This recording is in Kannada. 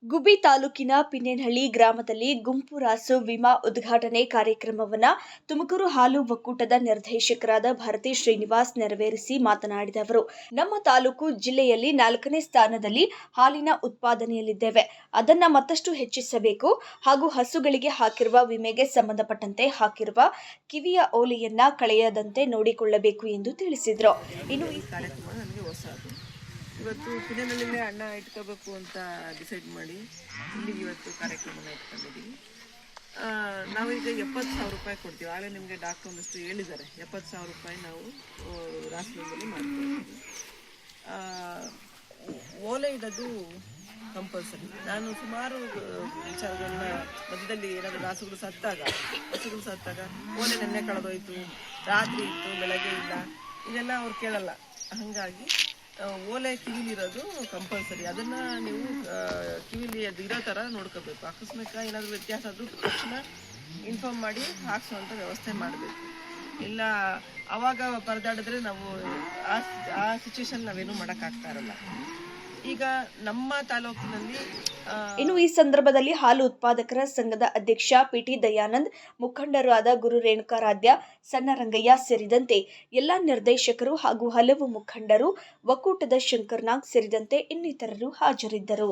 ಗುಬ್ಬಿ ತಾಲೂಕಿನ ಪಿನ್ನೇನಹಳ್ಳಿ ಗ್ರಾಮದಲ್ಲಿ ಗುಂಪು ರಾಸು ವಿಮಾ ಉದ್ಘಾಟನೆ ಕಾರ್ಯಕ್ರಮವನ್ನು ತುಮಕೂರು ಹಾಲು ಒಕ್ಕೂಟದ ನಿರ್ದೇಶಕರಾದ ಭಾರತಿ ಶ್ರೀನಿವಾಸ್ ನೆರವೇರಿಸಿ ಮಾತನಾಡಿದ ಅವರು, ನಮ್ಮ ತಾಲೂಕು ಜಿಲ್ಲೆಯಲ್ಲಿ 4ನೇ ಸ್ಥಾನದಲ್ಲಿ ಹಾಲಿನ ಉತ್ಪಾದನೆಯಲ್ಲಿದ್ದೇವೆ. ಅದನ್ನು ಮತ್ತಷ್ಟು ಹೆಚ್ಚಿಸಬೇಕು ಹಾಗೂ ಹಸುಗಳಿಗೆ ಹಾಕಿರುವ ವಿಮೆಗೆ ಸಂಬಂಧಪಟ್ಟಂತೆ ಹಾಕಿರುವ ಕಿವಿಯ ಓಲೆಯನ್ನ ಕಳೆಯದಂತೆ ನೋಡಿಕೊಳ್ಳಬೇಕು ಎಂದು ತಿಳಿಸಿದರು. ಇನ್ನು ಈ ಕಾರ್ಯಕ್ರಮ ನನಗೆ ಹೊಸದು. ಇವತ್ತು ಪಿನ್ನೇನಹಳ್ಳಿಲೇ ಅಣ್ಣ ಇಟ್ಕೋಬೇಕು ಅಂತ ಡಿಸೈಡ್ ಮಾಡಿ ಇಲ್ಲಿಗೆ ಇವತ್ತು ಕಾರ್ಯಕ್ರಮನ ಇಟ್ಕೊಂಡಿದ್ದೀವಿ. ನಾವೀಗ 70,000 ರೂಪಾಯಿ ಕೊಡ್ತೀವಿ. ಆಗಲೇ ನಿಮಗೆ ಡಾಕ್ಟರ್ ಒಂದಷ್ಟು ಹೇಳಿದ್ದಾರೆ. 70,000 ರೂಪಾಯಿ ನಾವು ರಾಷ್ಟ್ರದಲ್ಲಿ ಮಾಡ್ತೀವಿ. ಓಲೆ ಇಡೋದು ಕಂಪಲ್ಸರಿ. ನಾನು ಸುಮಾರು ವಿಚಾರಗಳನ್ನ ಮಧ್ಯದಲ್ಲಿ ಏನಾದರೂ ಹಸುಗಳು ಸತ್ತಾಗ ಓಲೆ ನೆನ್ನೆ ಕಳೆದೋಯ್ತು, ರಾತ್ರಿ ಇತ್ತು, ಬೆಳಗ್ಗೆ ಇಲ್ಲ, ಇದೆಲ್ಲ ಅವ್ರು ಕೇಳಲ್ಲ. ಹಾಗಾಗಿ ಓಲೆ ಕಿವಿಲಿರೋದು ಕಂಪಲ್ಸರಿ. ಅದನ್ನು ನೀವು ಕಿವಿಲಿ ಅದು ಇರೋ ಥರ ನೋಡ್ಕೋಬೇಕು. ಅಕಸ್ಮಾತ್ ಏನಾದರೂ ವ್ಯತ್ಯಾಸ ಆದರೂ ತಕ್ಷಣ ಇನ್ಫಾರ್ಮ್ ಮಾಡಿ ಹಾಕ್ಸೋವಂಥ ವ್ಯವಸ್ಥೆ ಮಾಡಬೇಕು. ಇಲ್ಲ ಆವಾಗ ಪರದಾಡಿದ್ರೆ ನಾವು ಆ ಸಿಚುವೇಶನ್ ನಾವೇನು ಮಾಡೋಕ್ಕಾಗ್ತಾ ಇರಲ್ಲ. ಈಗ ನಮ್ಮ ತಾಲೂಕಿನಲ್ಲಿ ಇನ್ನು ಈ ಸಂದರ್ಭದಲ್ಲಿ ಹಾಲು ಉತ್ಪಾದಕರ ಸಂಘದ ಅಧ್ಯಕ್ಷ ಪಿಟಿ ದಯಾನಂದ್, ಮುಖಂಡರಾದ ಗುರು ರೇಣುಕಾರಾಧ್ಯ, ಸಣ್ಣ ರಂಗಯ್ಯ ಸೇರಿದಂತೆ ಎಲ್ಲಾ ನಿರ್ದೇಶಕರು ಹಾಗೂ ಹಲವು ಮುಖಂಡರು, ಒಕ್ಕೂಟದ ಶಂಕರ್ನಾಗ್ ಸೇರಿದಂತೆ ಇನ್ನಿತರರು ಹಾಜರಿದ್ದರು.